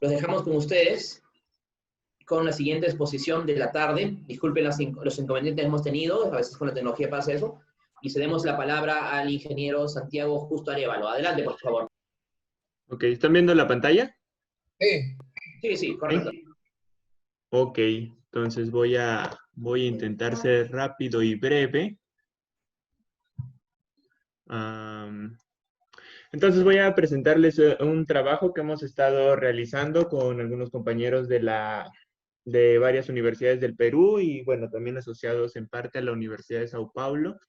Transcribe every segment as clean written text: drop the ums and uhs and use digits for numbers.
Los dejamos con ustedes con la siguiente exposición de la tarde. Disculpen los inconvenientes que hemos tenido, a veces con la tecnología pasa eso. Y cedemos la palabra al ingeniero Santiago Justo Arévalo. Adelante, por favor. Ok, ¿están viendo la pantalla? Sí. Sí, sí, correcto. ¿Sí? Ok, entonces voy a intentar ser rápido y breve. Entonces voy a presentarles un trabajo que hemos estado realizando con algunos compañeros de varias universidades del Perú y, bueno, también asociados en parte a la Universidad de Sao Paulo.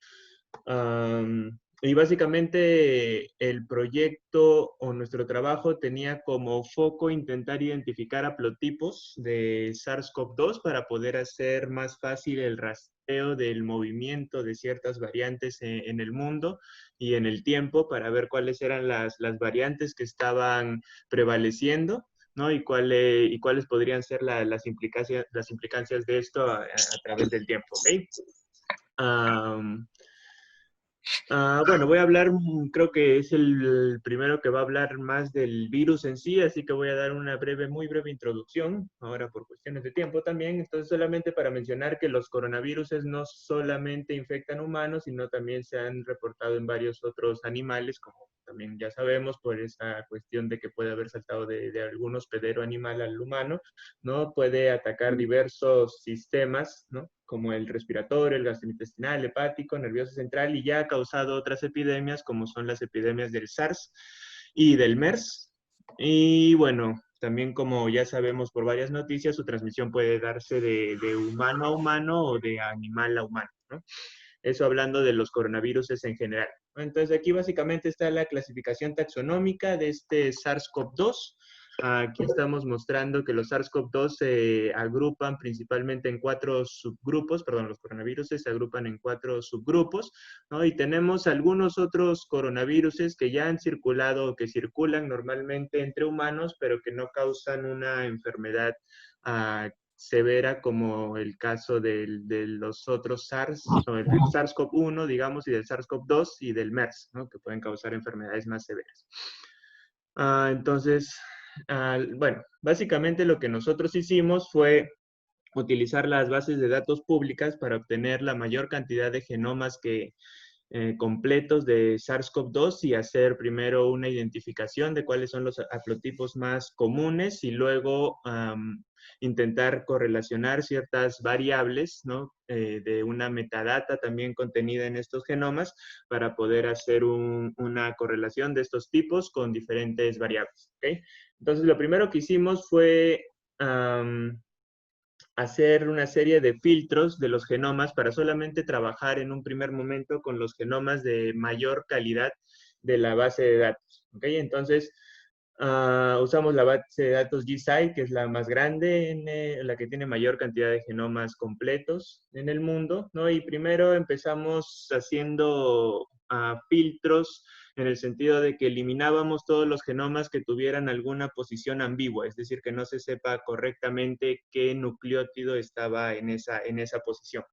Y básicamente el proyecto o nuestro trabajo tenía como foco intentar identificar haplotipos de SARS-CoV-2 para poder hacer más fácil el rastreo del movimiento de ciertas variantes en el mundo y en el tiempo para ver cuáles eran las variantes que estaban prevaleciendo, ¿no? Y cuáles podrían ser las implicancias de esto a través del tiempo, ¿ok? Bueno, voy a hablar, creo que es el primero que va a hablar más del virus en sí, así que voy a dar una muy breve introducción, ahora por cuestiones de tiempo también. Entonces, solamente para mencionar que los coronavirus no solamente infectan humanos, sino también se han reportado en varios otros animales, como también ya sabemos, por esa cuestión de que puede haber saltado de algún hospedero animal al humano, ¿no? Puede atacar diversos sistemas, ¿no? Como el respiratorio, el gastrointestinal, hepático, nervioso central, y ya ha causado otras epidemias, como son las epidemias del SARS y del MERS. Y bueno, también como ya sabemos por varias noticias, su transmisión puede darse de humano a humano o de animal a humano, ¿no? Eso hablando de los coronavirus en general. Entonces aquí básicamente está la clasificación taxonómica de este SARS-CoV-2. Aquí estamos mostrando que los SARS-CoV-2 se agrupan principalmente en 4 subgrupos, perdón, los coronavirus se agrupan en 4 subgrupos, ¿no? Y tenemos algunos otros coronavirus que ya han circulado o que circulan normalmente entre humanos, pero que no causan una enfermedad severa, como el caso de los otros SARS, o el SARS-CoV-1, digamos, y del SARS-CoV-2 y del MERS, ¿no? Que pueden causar enfermedades más severas. Entonces, bueno, básicamente lo que nosotros hicimos fue utilizar las bases de datos públicas para obtener la mayor cantidad de genomas completos de SARS-CoV-2 y hacer primero una identificación de cuáles son los haplotipos más comunes y luego intentar correlacionar ciertas variables, ¿no? De una metadata también contenida en estos genomas para poder hacer una correlación de estos tipos con diferentes variables, ¿ok? Entonces, lo primero que hicimos fue hacer una serie de filtros de los genomas para solamente trabajar en un primer momento con los genomas de mayor calidad de la base de datos, ¿ok? Entonces, usamos la base de datos GSI, que es la más grande, la que tiene mayor cantidad de genomas completos en el mundo, ¿no? Y primero empezamos haciendo filtros en el sentido de que eliminábamos todos los genomas que tuvieran alguna posición ambigua, es decir, que no se sepa correctamente qué nucleótido estaba en esa posición.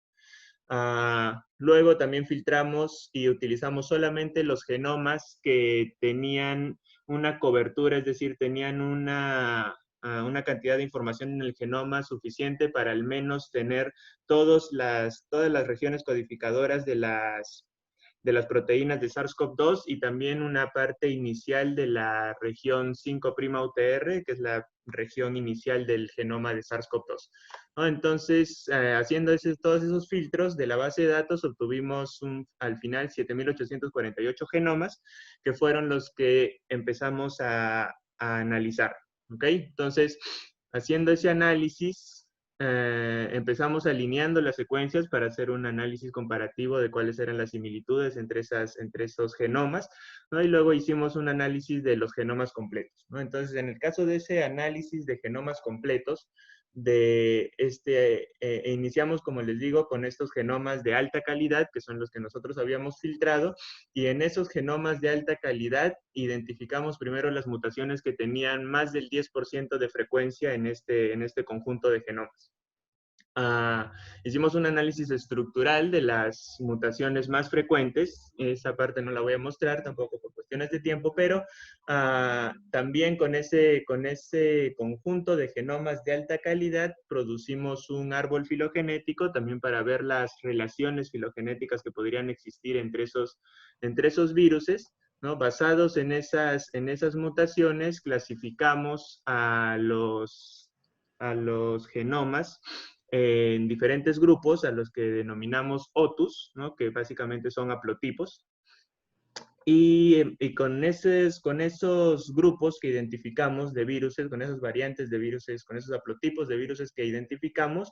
Luego también filtramos y utilizamos solamente los genomas que tenían una cobertura, es decir, tenían una cantidad de información en el genoma suficiente para al menos tener todas las regiones codificadoras de las proteínas de SARS-CoV-2 y también una parte inicial de la región 5'UTR, que es la región inicial del genoma de SARS-CoV-2. ¿No? Entonces, haciendo todos esos filtros de la base de datos, obtuvimos al final 7,848 genomas, que fueron los que empezamos a analizar. ¿Ok? Entonces, haciendo ese análisis, empezamos alineando las secuencias para hacer un análisis comparativo de cuáles eran las similitudes entre esos genomas, ¿no? Y luego hicimos un análisis de los genomas completos, ¿no? Entonces, en el caso de ese análisis de genomas completos, iniciamos, como les digo, con estos genomas de alta calidad, que son los que nosotros habíamos filtrado, y en esos genomas de alta calidad identificamos primero las mutaciones que tenían más del 10% de frecuencia en este conjunto de genomas. Hicimos un análisis estructural de las mutaciones más frecuentes. Esa parte no la voy a mostrar tampoco por cuestiones de tiempo, pero también con ese conjunto de genomas de alta calidad producimos un árbol filogenético también para ver las relaciones filogenéticas que podrían existir entre esos viruses, ¿no? Basados en esas mutaciones, clasificamos a los genomas en diferentes grupos a los que denominamos OTUS, ¿no? Que básicamente son haplotipos. Y con esos grupos que identificamos de virus, con esas variantes de virus, con esos haplotipos de virus que identificamos,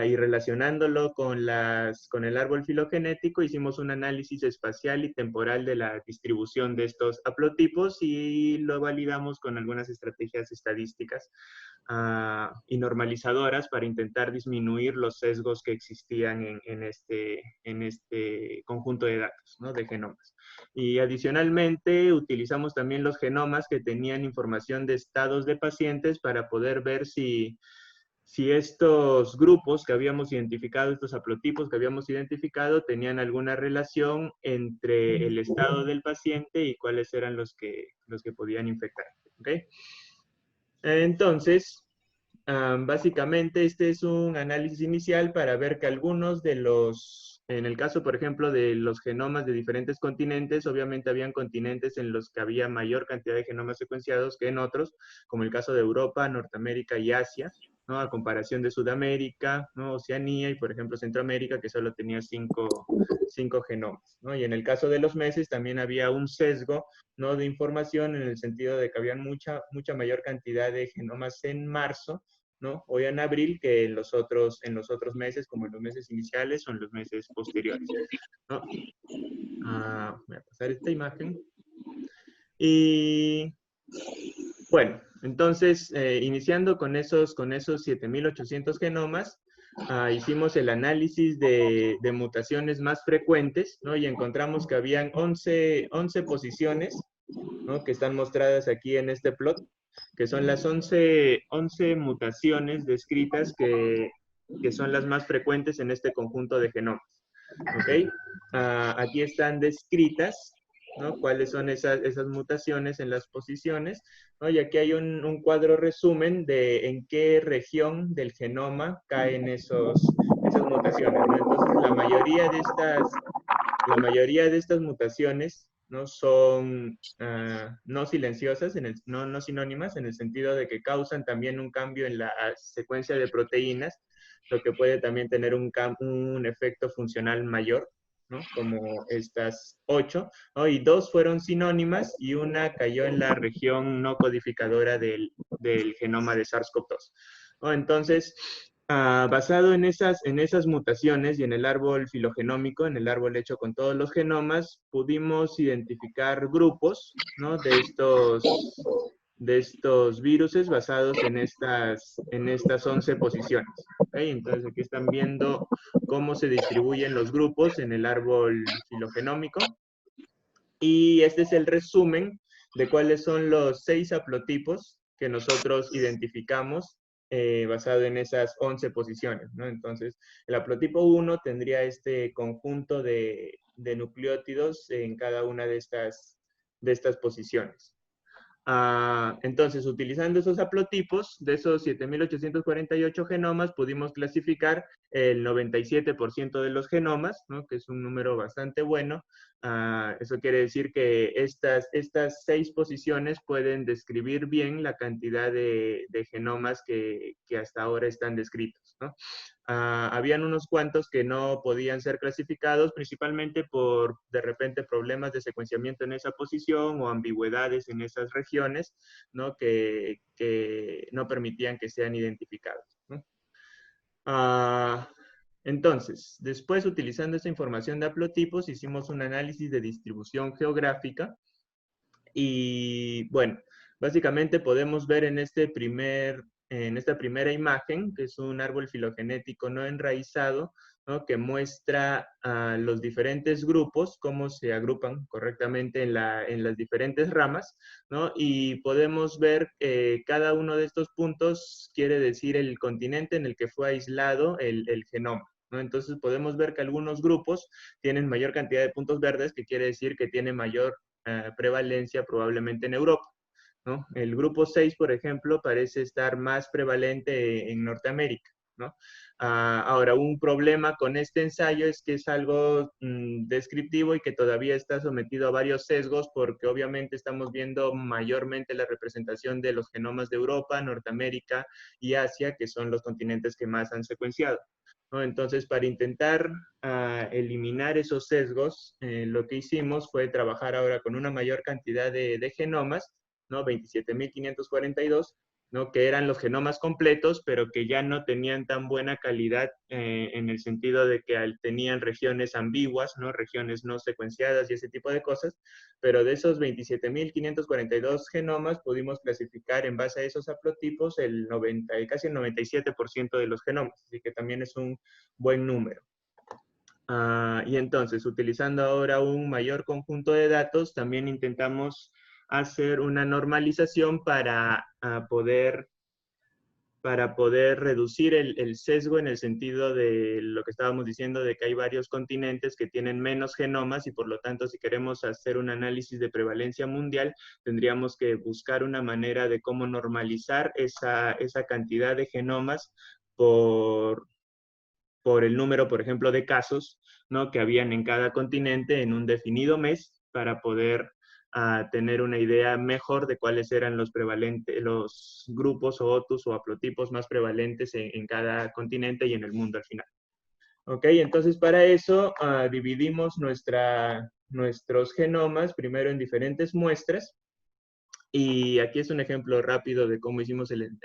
y relacionándolo con el árbol filogenético, hicimos un análisis espacial y temporal de la distribución de estos haplotipos y lo validamos con algunas estrategias estadísticas y normalizadoras para intentar disminuir los sesgos que existían en este conjunto de datos, ¿no? De genomas. Y adicionalmente utilizamos también los genomas que tenían información de estados de pacientes para poder ver si estos grupos que habíamos identificado, estos haplotipos que habíamos identificado, tenían alguna relación entre el estado del paciente y cuáles eran los que podían infectar. ¿Okay? Entonces, básicamente este es un análisis inicial para ver que algunos de en el caso, por ejemplo, de los genomas de diferentes continentes, obviamente habían continentes en los que había mayor cantidad de genomas secuenciados que en otros, como el caso de Europa, Norteamérica y Asia, ¿no? A comparación de Sudamérica, ¿no? Oceanía y, por ejemplo, Centroamérica, que solo tenía cinco genomas, ¿no? Y en el caso de los meses también había un sesgo, ¿no? De información en el sentido de que había mucha mayor cantidad de genomas en marzo, ¿no? O en abril que en los otros meses, como en los meses iniciales o en los meses posteriores, ¿no? Voy a pasar esta imagen. Y bueno, entonces, iniciando con esos 7.800 genomas, hicimos el análisis de mutaciones más frecuentes, ¿no? Y encontramos que habían 11 posiciones, ¿no? Que están mostradas aquí en este plot, que son las 11 mutaciones descritas que son las más frecuentes en este conjunto de genomas. ¿Ok? Aquí están descritas, ¿no? Cuáles son esas mutaciones en las posiciones, ¿no? Y aquí hay un cuadro resumen de en qué región del genoma caen esas mutaciones, ¿no? Entonces, la mayoría de estas mutaciones, ¿no? Son no silenciosas, no sinónimas, en el sentido de que causan también un cambio en la secuencia de proteínas, lo que puede también tener un efecto funcional mayor, ¿no? Como estas 8, ¿no? Y 2 fueron sinónimas y una cayó en la región no codificadora del genoma de SARS-CoV-2, ¿no? Entonces, basado en esas mutaciones y en el árbol filogenómico, en el árbol hecho con todos los genomas, pudimos identificar grupos, ¿no? de estos viruses basados en estas 11 posiciones. ¿Okay? Entonces aquí están viendo cómo se distribuyen los grupos en el árbol filogenómico. Y este es el resumen de cuáles son los 6 haplotipos que nosotros identificamos basado en esas 11 posiciones, ¿no? Entonces, el haplotipo 1 tendría este conjunto de nucleótidos en cada una de estas posiciones. Entonces, utilizando esos haplotipos, de esos 7.848 genomas, pudimos clasificar el 97% de los genomas, ¿no? Que es un número bastante bueno. Eso quiere decir que estas 6 posiciones pueden describir bien la cantidad de genomas que hasta ahora están descritos, ¿no? Habían unos cuantos que no podían ser clasificados, principalmente por, de repente, problemas de secuenciamiento en esa posición o ambigüedades en esas regiones, ¿no? Que no permitían que sean identificados, ¿no? Entonces, después, utilizando esta información de haplotipos, hicimos un análisis de distribución geográfica y, bueno, básicamente podemos ver en esta primera imagen, que es un árbol filogenético no enraizado, ¿no? Que muestra a los diferentes grupos, cómo se agrupan correctamente en las diferentes ramas, ¿no? Y podemos ver que cada uno de estos puntos quiere decir el continente en el que fue aislado el genoma, ¿no? Entonces podemos ver que algunos grupos tienen mayor cantidad de puntos verdes, que quiere decir que tiene mayor prevalencia probablemente en Europa, ¿no? El grupo 6, por ejemplo, parece estar más prevalente en Norteamérica, ¿no? Ahora, un problema con este ensayo es que es algo descriptivo y que todavía está sometido a varios sesgos, porque obviamente estamos viendo mayormente la representación de los genomas de Europa, Norteamérica y Asia, que son los continentes que más han secuenciado, ¿no? Entonces, para intentar eliminar esos sesgos, lo que hicimos fue trabajar ahora con una mayor cantidad de genomas, ¿no? 27.542, ¿no? Que eran los genomas completos, pero que ya no tenían tan buena calidad en el sentido de que tenían regiones ambiguas, ¿no? Regiones no secuenciadas y ese tipo de cosas, pero de esos 27.542 genomas pudimos clasificar en base a esos haplotipos el 90, casi el 97% de los genomas, así que también es un buen número. Y entonces, utilizando ahora un mayor conjunto de datos, también intentamos hacer una normalización para poder reducir el sesgo en el sentido de lo que estábamos diciendo, de que hay varios continentes que tienen menos genomas y por lo tanto, si queremos hacer un análisis de prevalencia mundial, tendríamos que buscar una manera de cómo normalizar esa cantidad de genomas por el número, por ejemplo, de casos, ¿no? Que habían en cada continente en un definido mes para poder tener una idea mejor de cuáles eran los prevalentes, los grupos o otus o haplotipos más prevalentes en cada continente y en el mundo al final. Ok, entonces para eso dividimos nuestros genomas primero en diferentes muestras. Y aquí es un ejemplo rápido de cómo hicimos el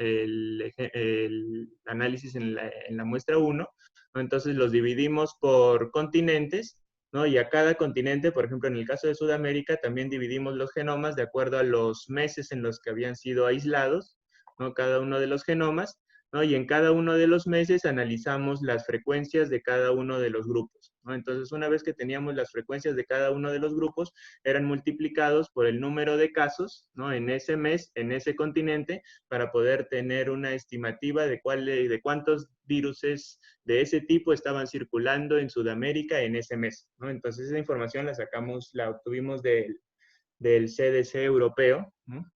análisis en la muestra 1, ¿no? Entonces los dividimos por continentes, ¿no? Y a cada continente, por ejemplo, en el caso de Sudamérica, también dividimos los genomas de acuerdo a los meses en los que habían sido aislados, ¿no? Cada uno de los genomas, ¿no? Y en cada uno de los meses analizamos las frecuencias de cada uno de los grupos, ¿no? Entonces, una vez que teníamos las frecuencias de cada uno de los grupos, eran multiplicados por el número de casos, ¿no? En ese mes, en ese continente, para poder tener una estimativa de cuántos viruses de ese tipo estaban circulando en Sudamérica en ese mes, ¿no? Entonces, esa información la obtuvimos del CDC europeo, ¿no?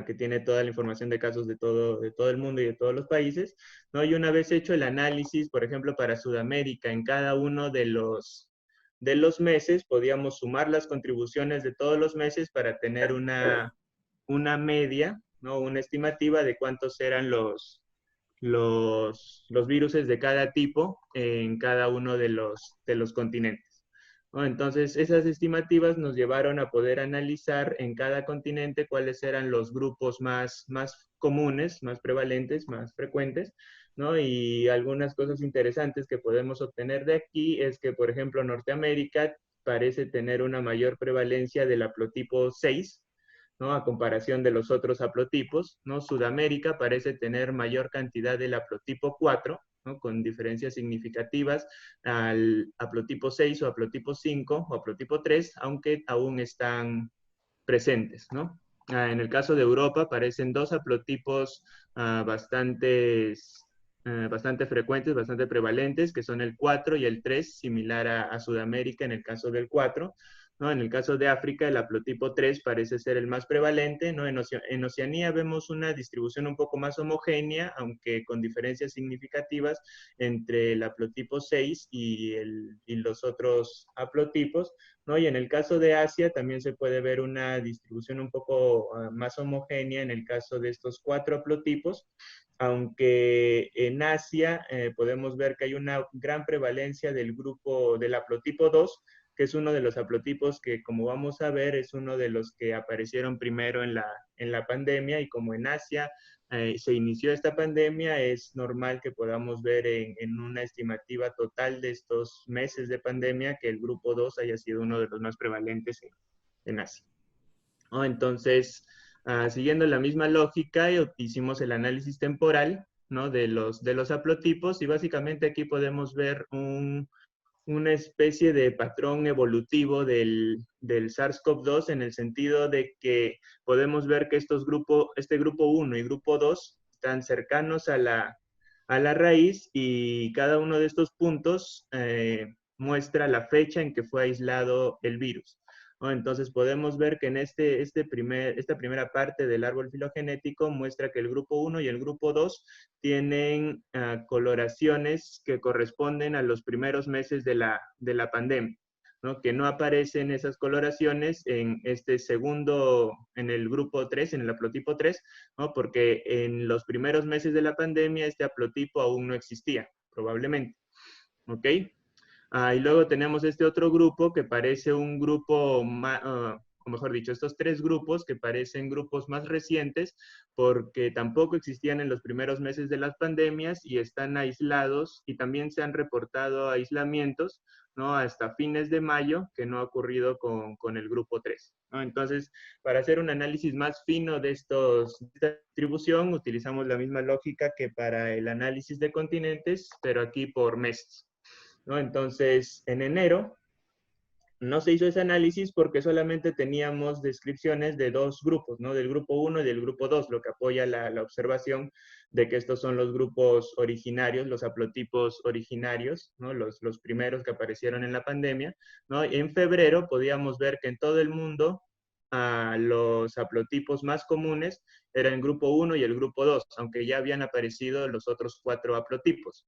Que tiene toda la información de casos de todo el mundo y de todos los países, ¿no? Y una vez hecho el análisis, por ejemplo, para Sudamérica, en cada uno de los meses, podíamos sumar las contribuciones de todos los meses para tener una media, ¿no? Una estimativa de cuántos eran los viruses de cada tipo en cada uno de los continentes, ¿no? Entonces, esas estimativas nos llevaron a poder analizar en cada continente cuáles eran los grupos más comunes, más prevalentes, más frecuentes, ¿no? Y algunas cosas interesantes que podemos obtener de aquí es que, por ejemplo, Norteamérica parece tener una mayor prevalencia del haplotipo 6, ¿no? A comparación de los otros haplotipos, ¿no? Sudamérica parece tener mayor cantidad del haplotipo 4, ¿no? Con diferencias significativas al haplotipo 6 o haplotipo 5 o haplotipo 3, aunque aún están presentes, ¿no? En el caso de Europa aparecen dos haplotipos bastante frecuentes, bastante prevalentes, que son el 4 y el 3, similar a Sudamérica en el caso del 4, ¿no? En el caso de África, el haplotipo 3 parece ser el más prevalente, ¿no? En Oceanía vemos una distribución un poco más homogénea, aunque con diferencias significativas entre el haplotipo 6 y los otros haplotipos, ¿no? Y en el caso de Asia también se puede ver una distribución un poco más homogénea en el caso de estos 4 haplotipos, aunque en Asia podemos ver que hay una gran prevalencia del grupo del haplotipo 2, que es uno de los haplotipos que, como vamos a ver, es uno de los que aparecieron primero en la pandemia, y como en Asia se inició esta pandemia, es normal que podamos ver en una estimativa total de estos meses de pandemia que el grupo 2 haya sido uno de los más prevalentes en Asia, ¿no? Entonces, siguiendo la misma lógica, hicimos el análisis temporal, ¿no? De los haplotipos, y básicamente aquí podemos ver una especie de patrón evolutivo del SARS-CoV-2 en el sentido de que podemos ver que este grupo 1 y grupo 2 están cercanos a la raíz, y cada uno de estos puntos muestra la fecha en que fue aislado el virus, ¿no? Entonces podemos ver que en esta primera parte del árbol filogenético muestra que el grupo 1 y el grupo 2 tienen coloraciones que corresponden a los primeros meses de la pandemia, ¿no? Que no aparecen esas coloraciones en este segundo, en el grupo 3, en el haplotipo 3, ¿no? Porque en los primeros meses de la pandemia este haplotipo aún no existía, probablemente. ¿Ok? Y luego tenemos este otro grupo que parece un grupo, o mejor dicho, estos tres grupos que parecen grupos más recientes porque tampoco existían en los primeros meses de las pandemias y están aislados, y también se han reportado aislamientos, ¿no? Hasta fines de mayo, que no ha ocurrido con el grupo 3, ¿no? Entonces, para hacer un análisis más fino de esta distribución, utilizamos la misma lógica que para el análisis de continentes, pero aquí por meses, ¿no? Entonces, en enero no se hizo ese análisis porque solamente teníamos descripciones de dos grupos, ¿no? Del grupo 1 y del grupo 2, lo que apoya la observación de que estos son los grupos originarios, los haplotipos originarios, ¿no? Los primeros que aparecieron en la pandemia, ¿no? Y en febrero podíamos ver que en todo el mundo los haplotipos más comunes eran el grupo 1 y el grupo 2, aunque ya habían aparecido los otros 4 haplotipos,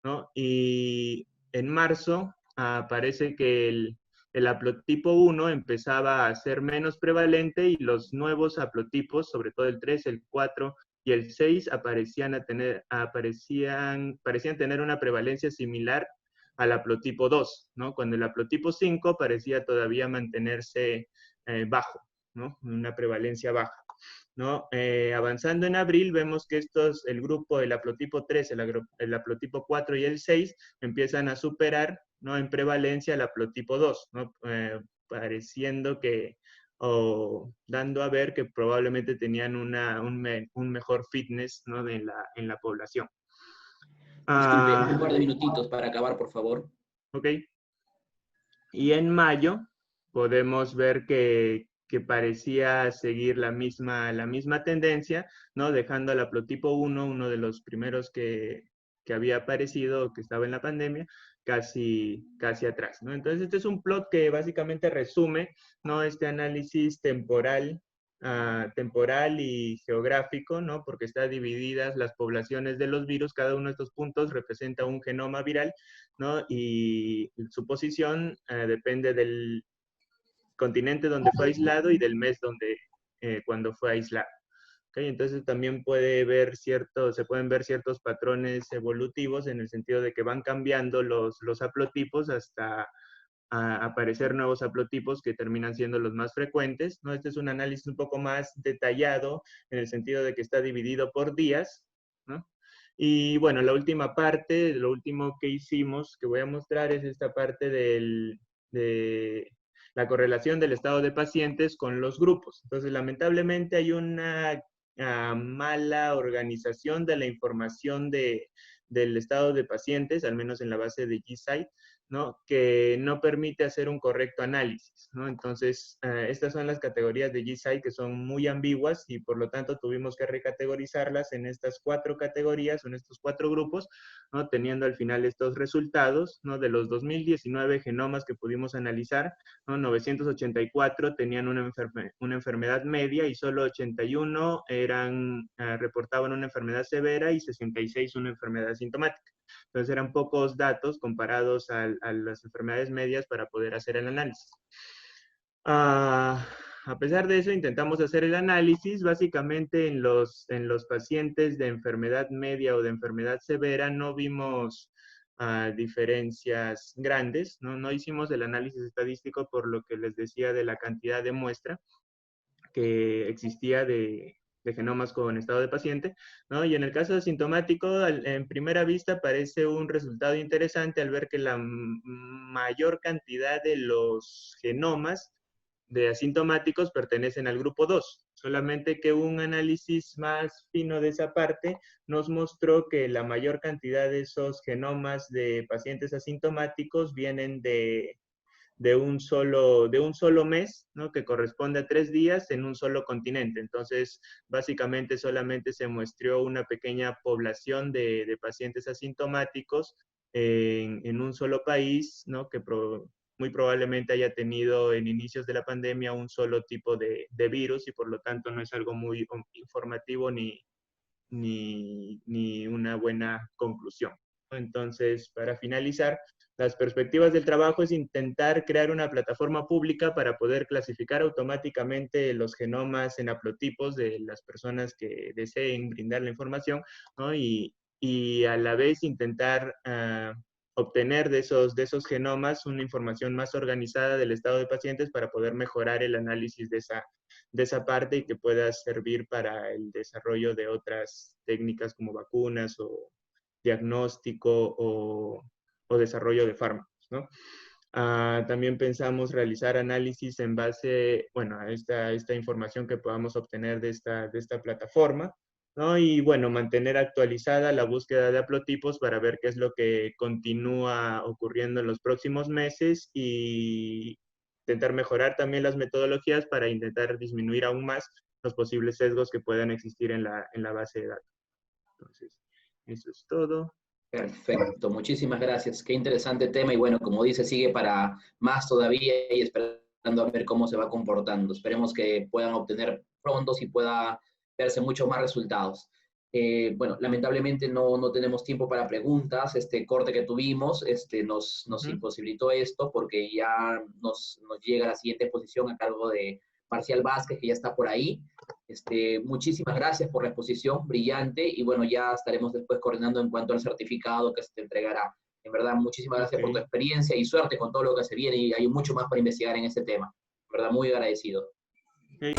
¿no? Y en marzo parece que el haplotipo 1 empezaba a ser menos prevalente, y los nuevos haplotipos, sobre todo el 3, el 4 y el 6, parecían tener una prevalencia similar al haplotipo 2, ¿no? Cuando el haplotipo 5 parecía todavía mantenerse bajo, ¿no? Una prevalencia baja, ¿no? Avanzando en abril, vemos que el grupo, el haplotipo 3, el haplotipo 4 y el 6 empiezan a superar, ¿no? En prevalencia el haplotipo 2, ¿no? Pareciendo que, o dando a ver que probablemente tenían un mejor fitness, ¿no? En la población. Disculpe, un par de minutitos para acabar, por favor. Ok. Y en mayo podemos ver que parecía seguir la misma tendencia, ¿no? Dejando al haplotipo 1, uno de los primeros que había aparecido, que estaba en la pandemia, casi atrás, ¿no? Entonces, este es un plot que básicamente resume, ¿no? Este análisis temporal y geográfico, ¿no? Porque están divididas las poblaciones de los virus, cada uno de estos puntos representa un genoma viral, ¿no? Y su posición depende del continente donde fue aislado y del mes cuando fue aislado. ¿Okay? Entonces también se pueden ver ciertos patrones evolutivos en el sentido de que van cambiando los haplotipos hasta aparecer nuevos haplotipos que terminan siendo los más frecuentes, ¿no? Este es un análisis un poco más detallado en el sentido de que está dividido por días, ¿no? Y bueno, la última parte, lo último que hicimos, que voy a mostrar, es esta parte de la correlación del estado de pacientes con los grupos. Entonces, lamentablemente hay una mala organización de la información del estado de pacientes, al menos en la base de GSite, ¿no? Que no permite hacer un correcto análisis, ¿no? Entonces, estas son las categorías de GSite que son muy ambiguas, y por lo tanto tuvimos que recategorizarlas en estas 4 categorías, en estos 4 grupos, ¿no? Teniendo al final estos resultados, ¿no? De los 2019 genomas que pudimos analizar, ¿no? 984 tenían una enfermedad media y solo 81 reportaban una enfermedad severa y 66 una enfermedad sintomática. Entonces eran pocos datos comparados a las enfermedades medias para poder hacer el análisis. A pesar de eso, intentamos hacer el análisis. Básicamente en los pacientes de enfermedad media o de enfermedad severa no vimos diferencias grandes, ¿no? No hicimos el análisis estadístico por lo que les decía de la cantidad de muestra que existía de genomas con estado de paciente, ¿no? Y en el caso asintomático, en primera vista parece un resultado interesante al ver que la mayor cantidad de los genomas de asintomáticos pertenecen al grupo 2, solamente que un análisis más fino de esa parte nos mostró que la mayor cantidad de esos genomas de pacientes asintomáticos vienen de un solo mes, ¿no? Que corresponde a 3 días en un solo continente. Entonces, básicamente solamente se muestreó una pequeña población de pacientes asintomáticos en un solo país, ¿no? Que muy probablemente haya tenido en inicios de la pandemia un solo tipo de virus y por lo tanto no es algo muy informativo ni una buena conclusión. Entonces, para finalizar, las perspectivas del trabajo es intentar crear una plataforma pública para poder clasificar automáticamente los genomas en haplotipos de las personas que deseen brindar la información, ¿no? Y a la vez intentar obtener de esos genomas una información más organizada del estado de pacientes para poder mejorar el análisis de esa parte y que pueda servir para el desarrollo de otras técnicas como vacunas o diagnóstico o desarrollo de fármacos, ¿no? También pensamos realizar análisis en base, bueno, a esta información que podamos obtener de esta plataforma, ¿no? Y bueno, mantener actualizada la búsqueda de haplotipos para ver qué es lo que continúa ocurriendo en los próximos meses y intentar mejorar también las metodologías para intentar disminuir aún más los posibles sesgos que puedan existir en la base de datos. Entonces, eso es todo. Perfecto, muchísimas gracias. Qué interesante tema y bueno, como dice, sigue para más todavía y esperando a ver cómo se va comportando. Esperemos que puedan obtener pronto y pueda verse muchos más resultados. Bueno, lamentablemente no tenemos tiempo para preguntas. Este corte que tuvimos nos imposibilitó esto porque ya nos llega la siguiente exposición a cargo de Marcial Vázquez, que ya está por ahí. Muchísimas gracias por la exposición, brillante, y bueno, ya estaremos después coordinando en cuanto al certificado que se te entregará. En verdad, muchísimas gracias por tu experiencia y suerte con todo lo que se viene, y hay mucho más para investigar en este tema. En verdad, muy agradecido. Okay.